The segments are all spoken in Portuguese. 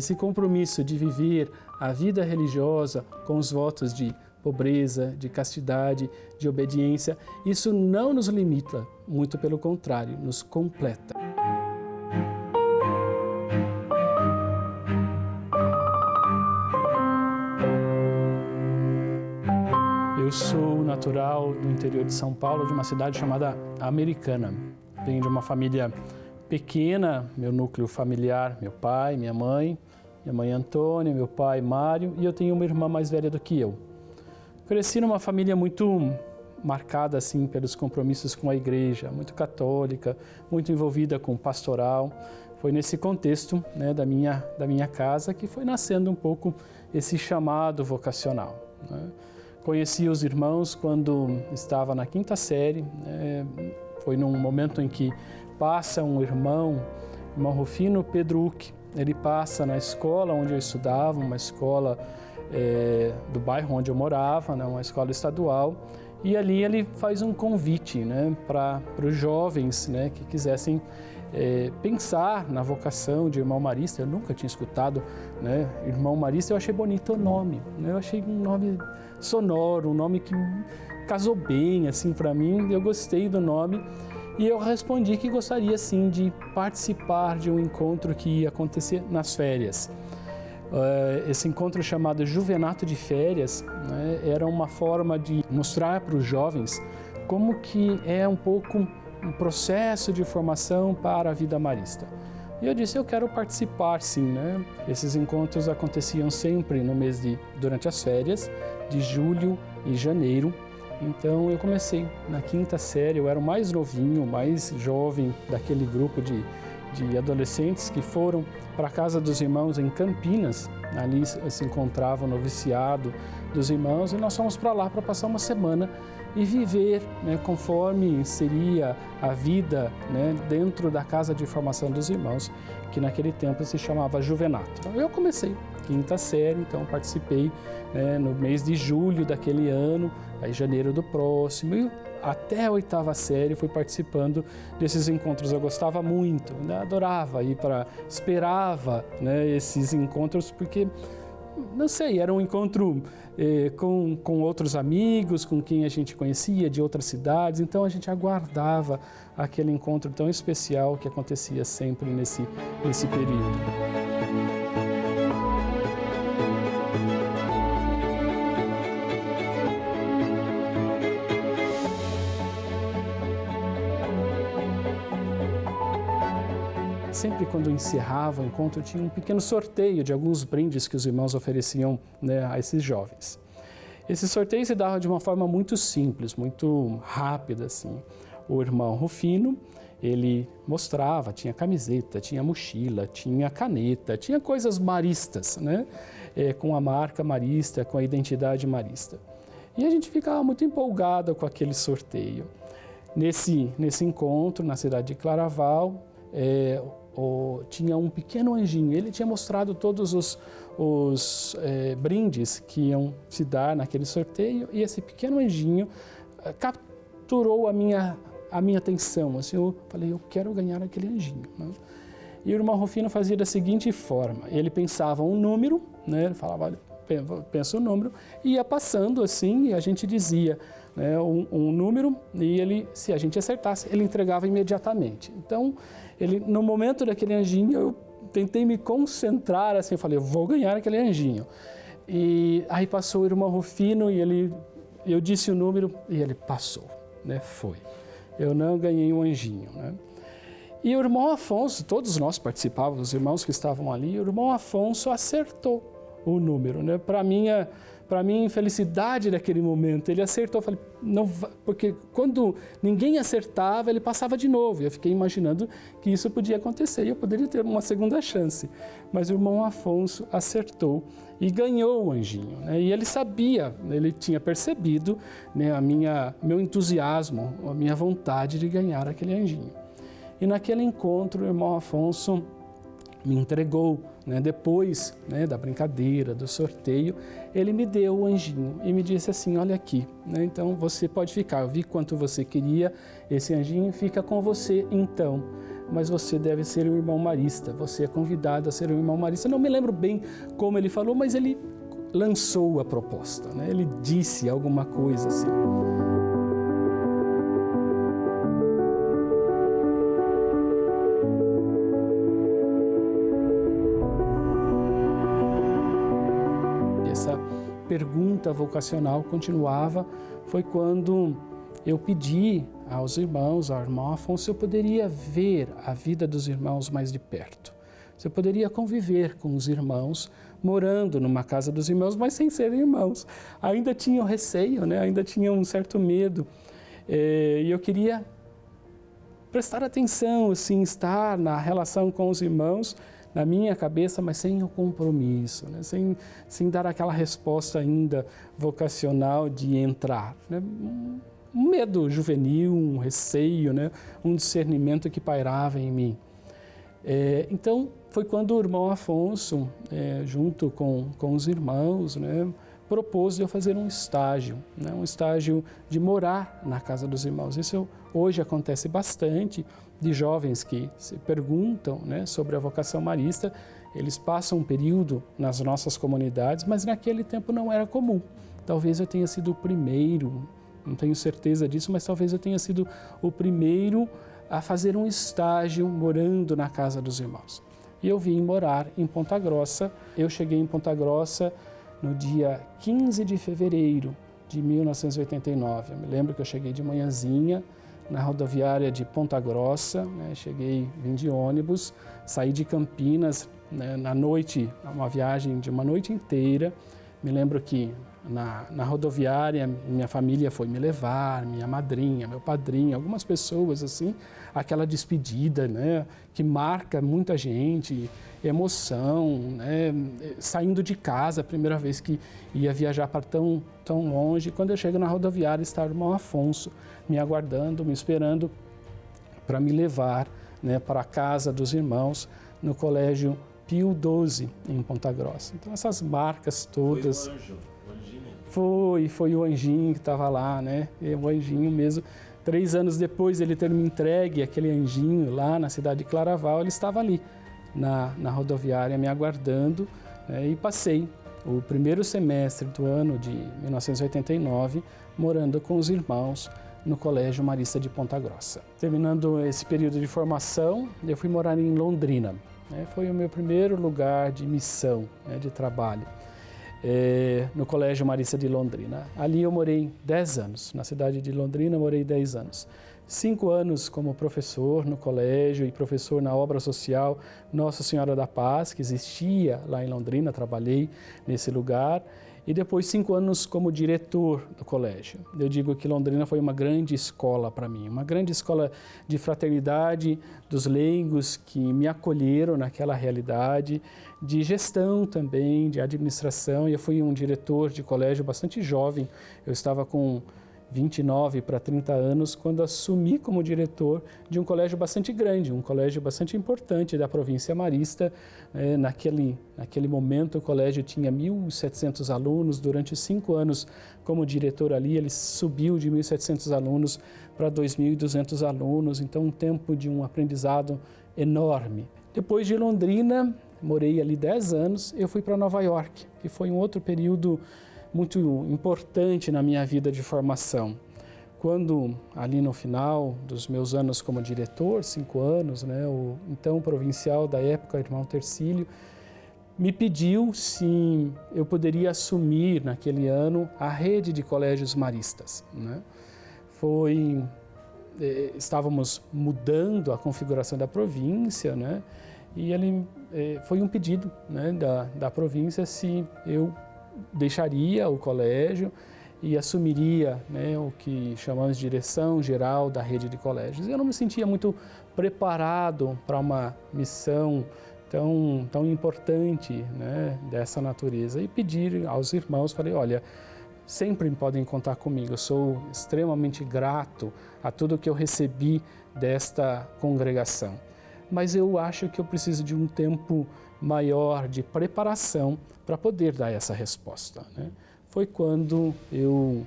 esse compromisso de viver a vida religiosa com os votos de pobreza, de castidade, de obediência, isso não nos limita, muito pelo contrário, nos completa. Eu sou natural do interior de São Paulo, de uma cidade chamada Americana. Venho de uma família pequena, meu núcleo familiar, meu pai, minha mãe Antônia, meu pai Mário, e eu tenho uma irmã mais velha do que eu. Cresci numa família muito marcada assim pelos compromissos com a igreja, muito católica, muito envolvida com pastoral. Foi nesse contexto, né, da minha casa que foi nascendo um pouco esse chamado vocacional, né? Conheci os irmãos quando estava na 5ª série, foi num momento em que passa um irmão Rufino Pedro Uck, ele passa na escola onde eu estudava, uma escola do bairro onde eu morava, né, uma escola estadual, e ali ele faz um convite, né, para os jovens, né, que quisessem pensar na vocação de irmão marista. Eu nunca tinha escutado, né, irmão marista. Eu achei bonito o nome, né, eu achei um nome sonoro, um nome que casou bem assim para mim. Eu gostei do nome e eu respondi que gostaria sim de participar de um encontro que ia acontecer nas férias. Esse encontro chamado Juvenato de Férias, né, era uma forma de mostrar para os jovens como que é um pouco um processo de formação para a vida marista. E eu disse, eu quero participar sim, né? Esses encontros aconteciam sempre durante as férias, de julho e janeiro. Então eu comecei na 5ª série, eu era o mais novinho, o mais jovem daquele grupo de adolescentes que foram para a casa dos irmãos em Campinas. Ali se encontrava o noviciado dos irmãos e nós fomos para lá para passar uma semana e viver, né, conforme seria a vida, né, dentro da casa de formação dos irmãos, que naquele tempo se chamava Juvenato. Então, eu comecei 5ª série, então participei, né, no mês de julho daquele ano, aí janeiro do próximo, e até a 8ª série fui participando desses encontros. Eu gostava muito, né, adorava esperava, né, esses encontros, porque não sei, era um encontro com outros amigos, com quem a gente conhecia de outras cidades, então a gente aguardava aquele encontro tão especial que acontecia sempre nesse período. Sempre quando encerrava o encontro, tinha um pequeno sorteio de alguns brindes que os irmãos ofereciam, né, a esses jovens. Esse sorteio se dava de uma forma muito simples, muito rápida, assim. O irmão Rufino, ele mostrava, tinha camiseta, tinha mochila, tinha caneta, tinha coisas maristas, né, com a marca marista, com a identidade marista. E a gente ficava muito empolgado com aquele sorteio. Nesse encontro, na cidade de Claraval, tinha um pequeno anjinho. Ele tinha mostrado todos os brindes que iam se dar naquele sorteio, e esse pequeno anjinho capturou a minha atenção. Assim, eu falei, eu quero ganhar aquele anjinho, né? E o irmão Rufino fazia da seguinte forma: ele pensava um número, né? Ele falava, olha, pensa o número, e ia passando assim, e a gente dizia, né, um número, e se a gente acertasse, ele entregava imediatamente. Então, no momento daquele anjinho, eu tentei me concentrar, assim, eu falei, eu vou ganhar aquele anjinho. E aí passou o irmão Rufino, e eu disse o número, e ele passou, né, foi. Eu não ganhei um anjinho, né? E o irmão Afonso, todos nós participávamos, os irmãos que estavam ali, o irmão Afonso acertou o número, né? Para minha infelicidade naquele momento, ele acertou. Eu falei, não, porque quando ninguém acertava, ele passava de novo. Eu fiquei imaginando que isso podia acontecer e eu poderia ter uma segunda chance. Mas o irmão Afonso acertou e ganhou o anjinho, né? E ele sabia, ele tinha percebido, né, meu entusiasmo, a minha vontade de ganhar aquele anjinho. E naquele encontro, o irmão Afonso me entregou, né, depois, né, da brincadeira, do sorteio, ele me deu o anjinho e me disse assim, olha aqui, né, então você pode ficar, eu vi quanto você queria, esse anjinho fica com você então, mas você deve ser um irmão marista, você é convidado a ser um irmão marista. Não me lembro bem como ele falou, mas ele lançou a proposta, né? Ele disse alguma coisa assim. Essa pergunta vocacional continuava, foi quando eu pedi aos irmãos, ao irmão Afonso, se eu poderia ver a vida dos irmãos mais de perto. Se eu poderia conviver com os irmãos, morando numa casa dos irmãos, mas sem serem irmãos. Ainda tinha o receio, né? Ainda tinha um certo medo. E eu queria prestar atenção, assim, estar na relação com os irmãos, na minha cabeça, mas sem o compromisso, né? sem dar aquela resposta ainda vocacional de entrar, né? Um medo juvenil, um receio, né? Um discernimento que pairava em mim. Então, foi quando o irmão Afonso, junto com os irmãos, né, propôs de eu fazer um estágio, né? Um estágio de morar na casa dos irmãos. Isso hoje acontece bastante, de jovens que se perguntam, né, sobre a vocação marista. Eles passam um período nas nossas comunidades, mas naquele tempo não era comum. Talvez eu tenha sido o primeiro, não tenho certeza disso, mas talvez eu tenha sido o primeiro a fazer um estágio morando na casa dos irmãos. E eu vim morar em Ponta Grossa. Eu cheguei em Ponta Grossa no dia 15 de fevereiro de 1989. Eu me lembro que eu cheguei de manhãzinha na rodoviária de Ponta Grossa, né? Vim de ônibus, saí de Campinas, né, na noite, uma viagem de uma noite inteira. Me lembro que na rodoviária minha família foi me levar, minha madrinha, meu padrinho, algumas pessoas assim, aquela despedida, né, que marca muita gente, emoção, né, saindo de casa, a primeira vez que ia viajar para tão longe. Quando eu chego na rodoviária, está o irmão Afonso me aguardando, me esperando para me levar, né, para a casa dos irmãos no Colégio Pio XII, em Ponta Grossa. Então essas marcas todas... Foi o anjo, o anjinho? Foi o anjinho que estava lá, né? O anjinho mesmo. 3 anos depois de ele ter me entregue aquele anjinho lá na cidade de Claraval, ele estava ali na rodoviária me aguardando, né? E passei o primeiro semestre do ano de 1989 morando com os irmãos no Colégio Marista de Ponta Grossa. Terminando esse período de formação, eu fui morar em Londrina. Foi o meu primeiro lugar de missão, né, de trabalho, no Colégio Marista de Londrina. Ali eu morei 10 anos, na cidade de Londrina eu morei 10 anos. 5 anos como professor no colégio e professor na obra social Nossa Senhora da Paz, que existia lá em Londrina, trabalhei nesse lugar. E depois 5 anos como diretor do colégio. Eu digo que Londrina foi uma grande escola para mim, uma grande escola de fraternidade dos leigos que me acolheram naquela realidade, de gestão também, de administração. Eu fui um diretor de colégio bastante jovem, eu estava com 29 para 30 anos, quando assumi como diretor de um colégio bastante grande, um colégio bastante importante da província marista. Naquele momento o colégio tinha 1.700 alunos, durante 5 anos como diretor ali, ele subiu de 1.700 alunos para 2.200 alunos, então um tempo de um aprendizado enorme. Depois de Londrina, morei ali 10 anos, eu fui para Nova York, que foi um outro período muito importante na minha vida de formação. Quando, ali no final dos meus anos como diretor, 5 anos, né, o então provincial da época, irmão Tercílio, me pediu se eu poderia assumir naquele ano a rede de colégios maristas, né? Estávamos mudando a configuração da província, né? E foi um pedido, né, da província se eu deixaria o colégio e assumiria, né, o que chamamos de direção geral da rede de colégios. Eu não me sentia muito preparado para uma missão tão importante, né, dessa natureza. E pedir aos irmãos, falei, olha, sempre podem contar comigo, eu sou extremamente grato a tudo que eu recebi desta congregação. Mas eu acho que eu preciso de um tempo maior de preparação para poder dar essa resposta, né? Foi quando eu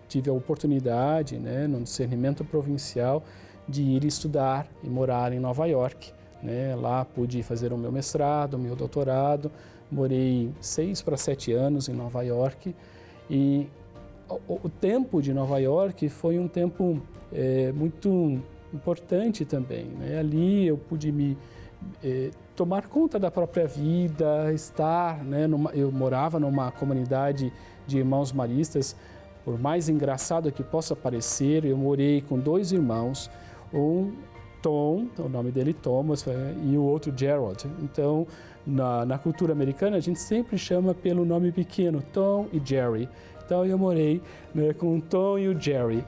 tive a oportunidade, né, no discernimento provincial, de ir estudar e morar em Nova York, né? Lá pude fazer o meu mestrado, o meu doutorado, morei 6 para 7 anos em Nova York e o tempo de Nova York foi um tempo muito importante também, né? Ali eu pude tomar conta da própria vida, estar, né? Eu morava numa comunidade de irmãos maristas. Por mais engraçado que possa parecer, eu morei com 2 irmãos, um Tom, o nome dele Thomas, e o outro Gerald. Então, na cultura americana, a gente sempre chama pelo nome pequeno, Tom e Jerry. Então, eu morei, né, com o Tom e o Jerry.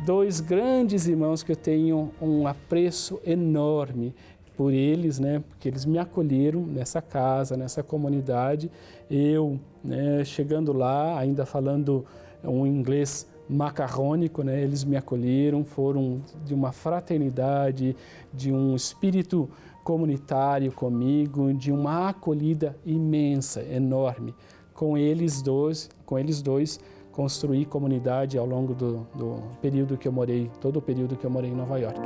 2 grandes irmãos que eu tenho um apreço enorme por eles, né, porque eles me acolheram nessa casa, nessa comunidade. Eu, né, chegando lá, ainda falando um inglês macarrônico, né? Eles me acolheram, foram de uma fraternidade, de um espírito comunitário comigo, de uma acolhida imensa, enorme. Com eles dois, construí comunidade ao longo do período que eu morei, todo o período que eu morei em Nova York.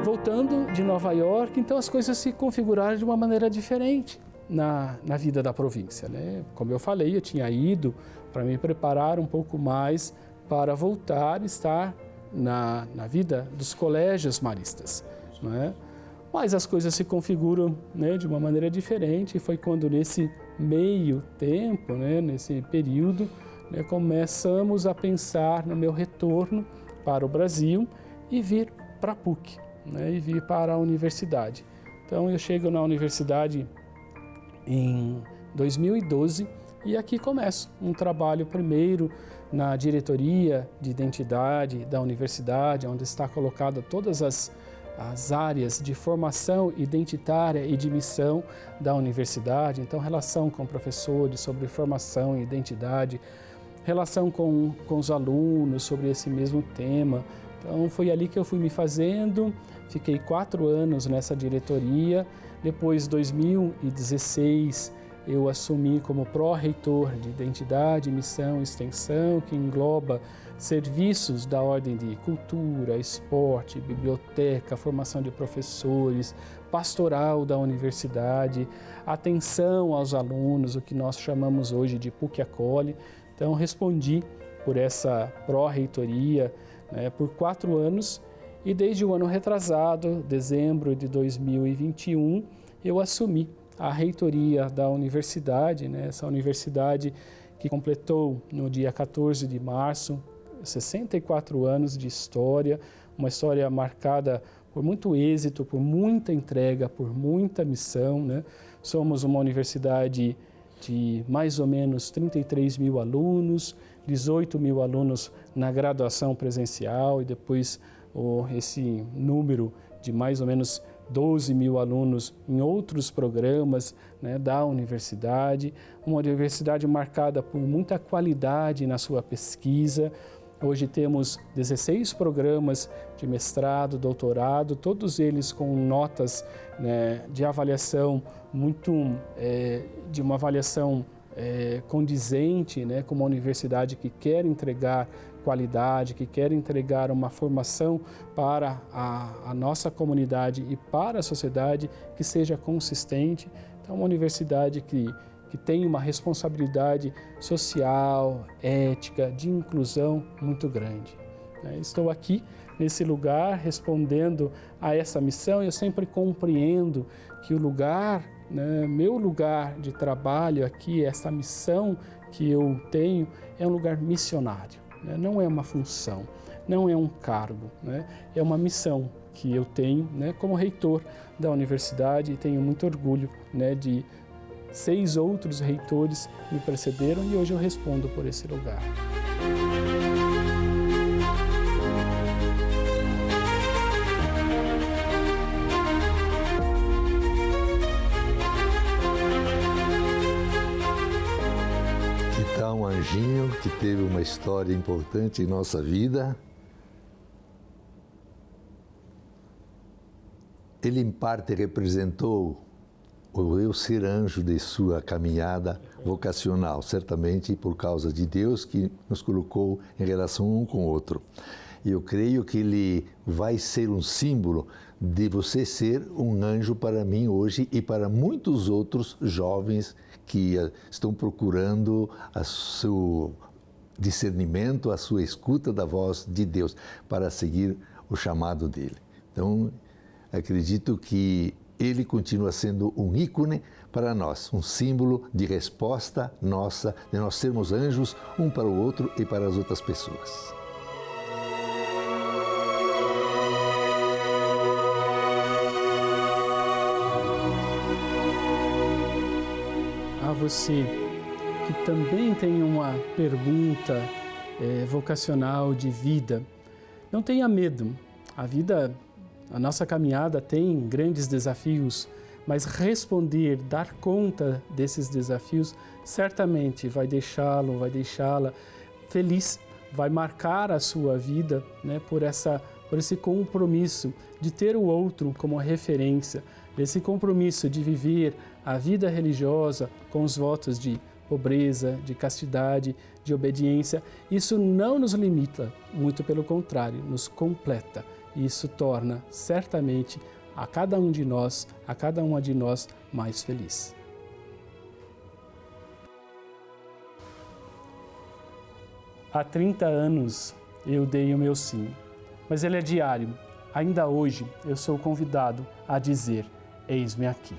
Voltando de Nova York, então as coisas se configuraram de uma maneira diferente na vida da província, né? Como eu falei, eu tinha ido para me preparar um pouco mais para voltar a estar na vida dos colégios maristas, né? Mas as coisas se configuram, né, de uma maneira diferente, e foi quando nesse meio tempo, né, nesse período, né, começamos a pensar no meu retorno para o Brasil e vir para a PUC, né, e vir para a universidade. Então eu chego na universidade em 2012 e aqui começo um trabalho primeiro na diretoria de identidade da universidade, onde está colocada todas as áreas de formação identitária e de missão da universidade. Então, relação com professores sobre formação e identidade, relação com os alunos sobre esse mesmo tema. Então, foi ali que eu fui me fazendo, fiquei 4 anos nessa diretoria. Depois, 2016, eu assumi como pró-reitor de Identidade, Missão e Extensão, que engloba serviços da ordem de cultura, esporte, biblioteca, formação de professores, pastoral da universidade, atenção aos alunos, o que nós chamamos hoje de PUC Acolhe. Então, respondi por essa pró-reitoria, né, por 4 anos, e desde o ano retrasado, dezembro de 2021, eu assumi a reitoria da universidade, né, essa universidade que completou no dia 14 de março 64 anos de história, uma história marcada por muito êxito, por muita entrega, por muita missão, né? Somos uma universidade de mais ou menos 33 mil alunos, 18 mil alunos na graduação presencial e depois esse número de mais ou menos 12 mil alunos em outros programas, né, da universidade. Uma universidade marcada por muita qualidade na sua pesquisa. Hoje temos 16 programas de mestrado, doutorado, todos eles com notas, né, de avaliação de uma avaliação condizente, né, com uma universidade que quer entregar qualidade, que quer entregar uma formação para a nossa comunidade e para a sociedade que seja consistente. Então, uma universidade que tem uma responsabilidade social, ética, de inclusão muito grande. Estou aqui nesse lugar respondendo a essa missão e eu sempre compreendo que o lugar, né, meu lugar de trabalho aqui, essa missão que eu tenho, é um lugar missionário, né? Não é uma função, não é um cargo, né? É uma missão que eu tenho, né, como reitor da universidade, e tenho muito orgulho, né, de 6 outros reitores me precederam e hoje eu respondo por esse lugar. que teve uma história importante em nossa vida. Ele, em parte, representou o eu ser anjo de sua caminhada vocacional, certamente por causa de Deus que nos colocou em relação um com o outro. E eu creio que ele vai ser um símbolo de você ser um anjo para mim hoje e para muitos outros jovens que estão procurando o seu discernimento, a sua escuta da voz de Deus para seguir o chamado dele. Então, acredito que ele continua sendo um ícone para nós, um símbolo de resposta nossa, de nós sermos anjos um para o outro e para as outras pessoas. A você que também tem uma pergunta vocacional de vida, não tenha medo. A nossa caminhada tem grandes desafios, mas responder, dar conta desses desafios, certamente vai deixá-la feliz, vai marcar a sua vida, né, por esse compromisso de ter o outro como referência, esse compromisso de viver a vida religiosa com os votos de pobreza, de castidade, de obediência. Isso não nos limita, muito pelo contrário, nos completa. Isso torna certamente a cada uma de nós mais feliz. Há 30 anos eu dei o meu sim, mas ele é diário. Ainda hoje eu sou convidado a dizer: eis-me aqui.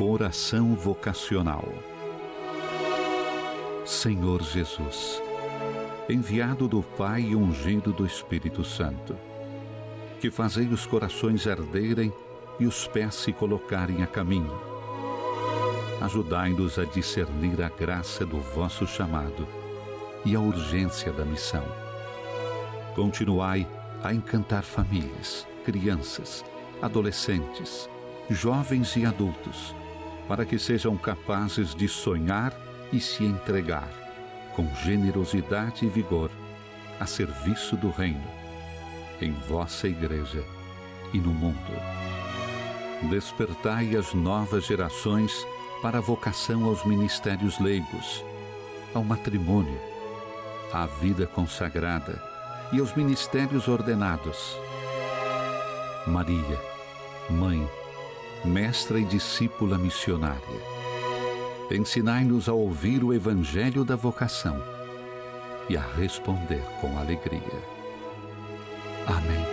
Oração vocacional. Senhor Jesus, enviado do Pai e ungido do Espírito Santo, que fazei os corações arderem e os pés se colocarem a caminho. Ajudai-nos a discernir a graça do vosso chamado e a urgência da missão. Continuai a encantar famílias, crianças, adolescentes, jovens e adultos, para que sejam capazes de sonhar e se entregar, com generosidade e vigor, a serviço do Reino, em vossa Igreja e no mundo. Despertai as novas gerações para a vocação aos ministérios leigos, ao matrimônio, à vida consagrada e aos ministérios ordenados. Maria, Mãe, Mestra e discípula missionária, ensinai-nos a ouvir o Evangelho da vocação e a responder com alegria. Amém.